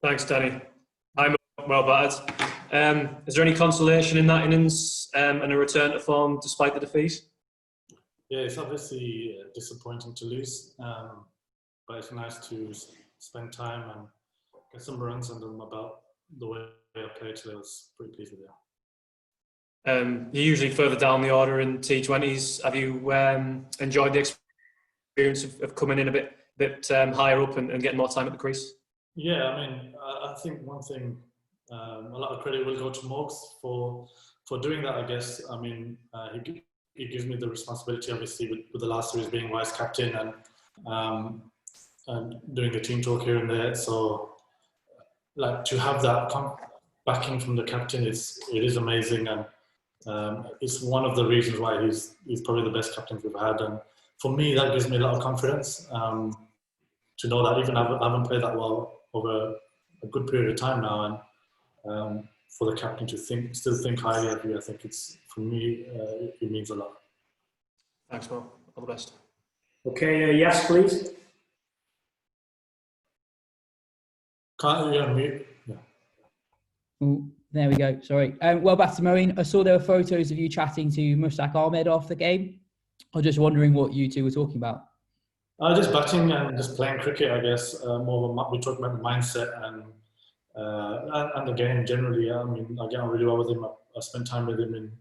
Thanks, Danny. I'm well battered. Is there any consolation in that innings and a return to form despite the defeat? Yeah, it's obviously disappointing to lose, but it's nice to spend time and get some runs under them about the way I played today. I was pretty pleased with it. You're usually further down the order in T20s. Have you enjoyed the experience of coming in a bit higher up and getting more time at the crease? Yeah, I mean, I think one thing, a lot of credit will go to Morgs for doing that, I guess. I mean, he gives me the responsibility, obviously, with the last series being vice captain and doing the team talk here and there. So, like, to have that backing from the captain, it is amazing, and it's one of the reasons why he's probably the best captain we've had. And for me, that gives me a lot of confidence to know that even I haven't played that well over a good period of time now, and for the captain to still think highly of you, I think for me, it means a lot. Thanks, Mo. All the best. Okay, yes, please. Can't you unmute? Yeah. Ooh, there we go. Sorry. Well, back to Moeen. I saw there were photos of you chatting to Mushtaq Ahmed after the game. I was just wondering what you two were talking about. Just batting and just playing cricket, I guess. We talk about the mindset and the game generally. I mean, I get on really well with him. I spent time with him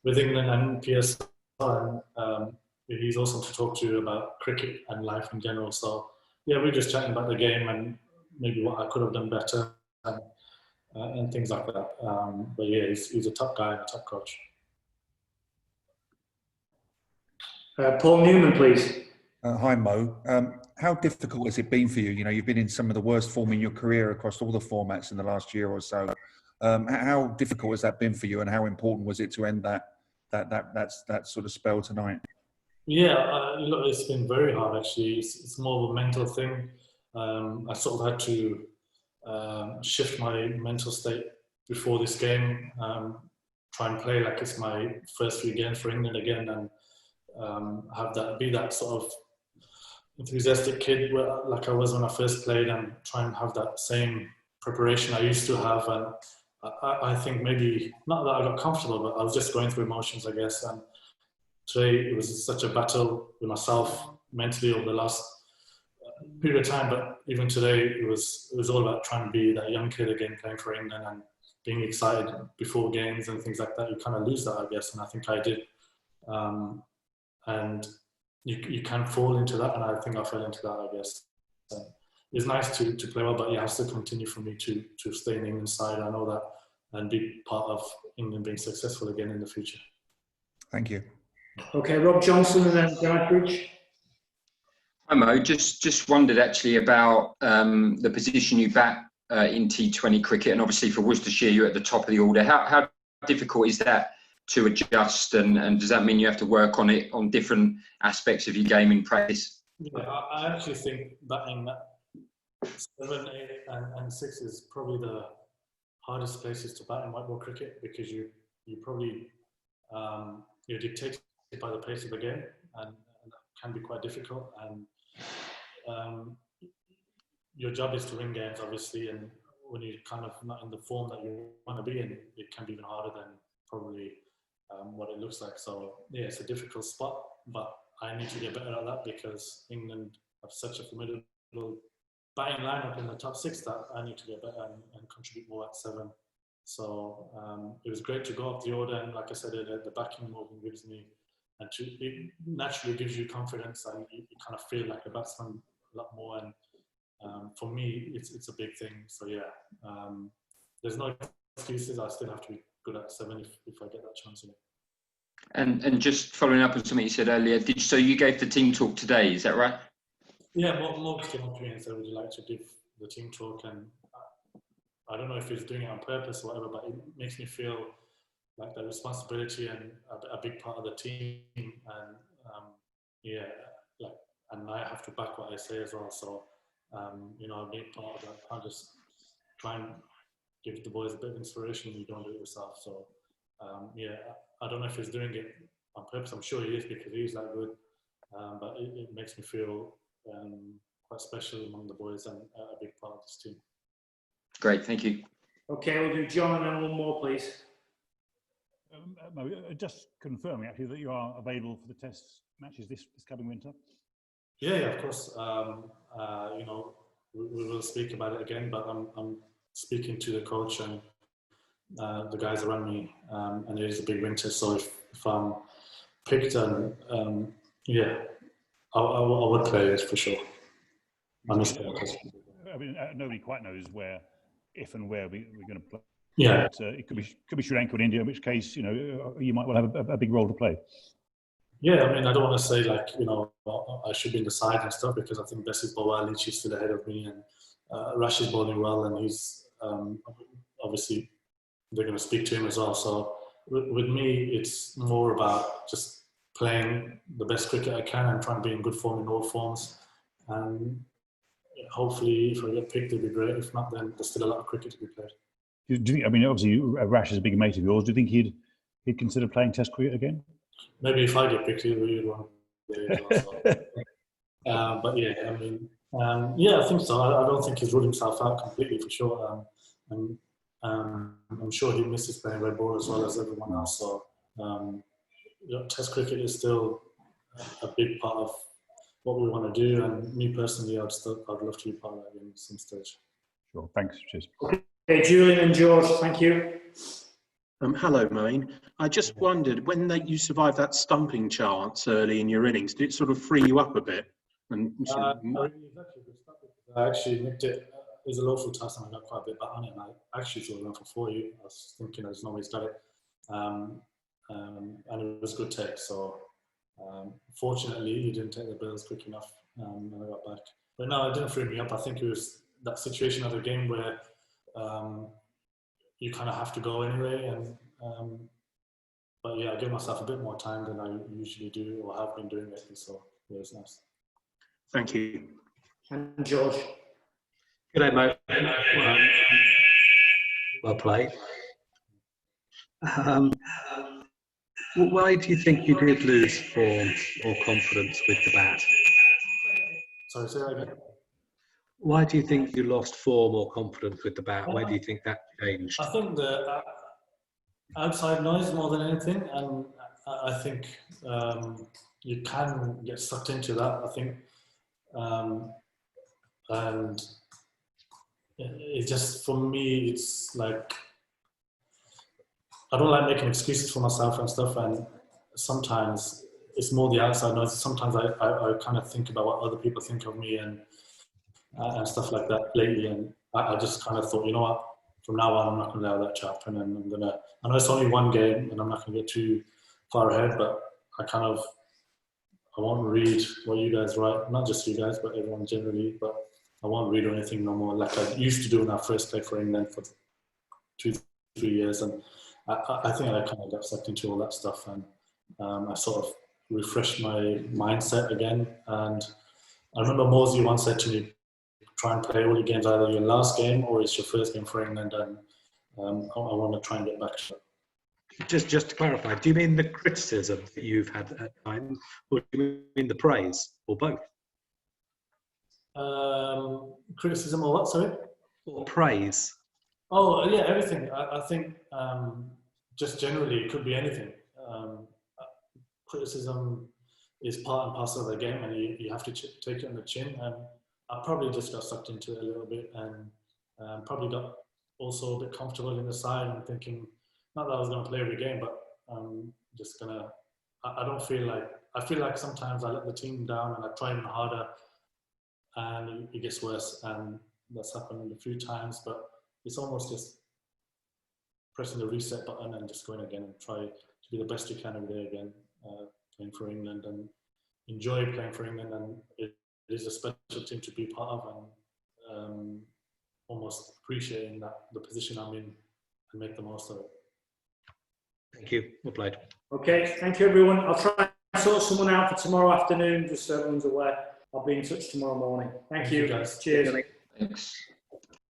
with England and PSL, and he's awesome to talk to about cricket and life in general. So yeah, we're just chatting about the game and maybe what I could have done better and things like that. But yeah, he's a top guy and a top coach. Paul Newman, please. Hi, Mo. How difficult has it been for you? You know, you've been in some of the worst form in your career across all the formats in the last year or so. How difficult has that been for you, and how important was it to end that sort of spell tonight? Yeah, look, it's been very hard actually. It's more of a mental thing. I sort of had to shift my mental state before this game. Try and play like it's my first 3 games for England again, and be that sort of enthusiastic kid like I was when I first played, and try and have that same preparation I used to have. And I think maybe not that I got comfortable, but I was just going through emotions, I guess. And today it was such a battle with myself mentally over the last period of time. But even today, it was all about trying to be that young kid again, playing for England and being excited before games and things like that. You kind of lose that, I guess, and I think I did. And you can fall into that, and I think I fell into that, I guess. It's nice to play well, but it has to continue for me to stay in England side. I know that, and be part of England being successful again in the future. Thank you. Okay, Rob Johnson and then Gareth Bridge. Hi Mo, just wondered actually about the position you bat in T20 cricket, and obviously for Worcestershire you're at the top of the order. How difficult is that to adjust, and does that mean you have to work on it on different aspects of your game in practice? Yeah, I actually think batting 7, 8 and 6 is probably the hardest places to bat in white ball cricket, because you probably you're dictated by the pace of the game, and that can be quite difficult. And your job is to win games, obviously, and when you're kind of not in the form that you want to be in, it can be even harder than probably what it looks like. So yeah, it's a difficult spot, but I need to get better at that, because England have such a formidable batting lineup in the top 6 that I need to get better and contribute more at 7. So it was great to go up the order, and like I said, the backing movement gives me, and it naturally gives you confidence, and you kind of feel like a batsman a lot more. And for me, it's a big thing. So yeah, there's no excuses. I still have to be good at 7 if I get that chance. And just following up on something you said earlier, so you gave the team talk today, is that right? Yeah, Morgs came up to me and said, would you like to give the team talk? And I don't know if he's doing it on purpose or whatever, but it makes me feel like that responsibility and a big part of the team. And yeah, like, and I have to back what I say as well. So, a big part of that. I can't just try and give the boys a bit of inspiration. You don't do it yourself. So, yeah, I don't know if he's doing it on purpose. I'm sure he is, because he's that good. But it makes me feel quite special among the boys and a big part of this team. Great, thank you. Okay, we'll do John and then one more, please. No, just confirming actually that you are available for the test matches this coming winter. Yeah, of course. You know, we will speak about it again, but I'm speaking to the coach and the guys around me, and it is a big winter. So if I'm picked, and yeah, I would play it for sure. I miss it. I mean, nobody quite knows if and where we're going to play. Yeah, But, it could be Sri Lanka or India, in which case, you know, you might well have a big role to play. yeah. I mean, I don't want to say like, you know, I should be in the side and stuff, because I think Bessie Bowali, she's still ahead of me, and Rashid's bowling well, and he's obviously they're going to speak to him as well. So with me, it's more about just playing the best cricket I can and trying to be in good form in all forms. And hopefully, if I get picked, it'd be great. If not, then there's still a lot of cricket to be played. Do you think, I mean, obviously, Rash is a big mate of yours. Do you think he'd consider playing Test cricket again? Maybe if I get picked, he'd want to. But yeah, I mean, yeah, I think so. I don't think he's ruled himself out completely for sure. And I'm sure he misses playing red ball as well as everyone else. So, you know, Test cricket is still a big part of what we want to do. And me personally, I'd love to be part of that in some stage. Sure. Thanks. Cheers. Okay, Julian and George, thank you. Hello, Moeen. I just wondered, when you survived that stumping chance early in your innings, did it sort of free you up a bit? And I actually nicked it. It was a lawful task, and I got quite a bit back on it. And I actually thought it went for 4. I was thinking I just always got it, and it was a good take. So fortunately, he didn't take the bills quick enough, and I got back. But no, it didn't free me up. I think it was that situation of the game where you kind of have to go anyway. And but yeah, I give myself a bit more time than I usually do or have been doing lately. So it was nice. Thank you. And George. Good day, Mo. Well played. Why do you think you did lose form or confidence with the bat? Sorry, say that again. Why do you think you lost form or confidence with the bat? Why do you think that changed? I think the outside noise more than anything, and I think you can get sucked into that. I think, and it just, for me, it's like I don't like making excuses for myself and stuff, and sometimes it's more the outside noise. Sometimes I kind of think about what other people think of me and stuff like that lately, and I just kind of thought, you know what, from now on I'm not going to allow that to happen, and I'm going to, I know it's only one game and I'm not going to get too far ahead, but I won't read what you guys write, not just you guys, but everyone generally, but I won't read or anything no more like I used to do when I first played for England for 2-3 years, and I think I kind of got sucked into all that stuff, and I sort of refreshed my mindset again. And I remember Moseley once said to me, try and play all your games, either your last game or it's your first game for England, and I want to try and get back to it. Just to clarify, do you mean the criticism that you've had at times, or do you mean the praise, or both? Criticism or what, sorry? Or praise? Oh, yeah, everything. I think just generally it could be anything. Criticism is part and parcel of the game, and you have to take it on the chin. And I probably just got sucked into it a little bit, and probably got also a bit comfortable in the side and thinking, not that I was going to play every game, but I'm just going to, I feel like sometimes I let the team down and I try even harder, and it gets worse. And that's happened a few times, but it's almost just pressing the reset button and just going again and try to be the best you can every day again, playing for England, and enjoy playing for England. And it is a special team to be part of, and almost appreciating the position I'm in and make the most of it. Thank you. Well played. Okay, thank you everyone. I'll try and sort someone out for tomorrow afternoon, just so everyone's aware. I'll be in touch tomorrow morning. Thank you guys. Cheers. Thanks.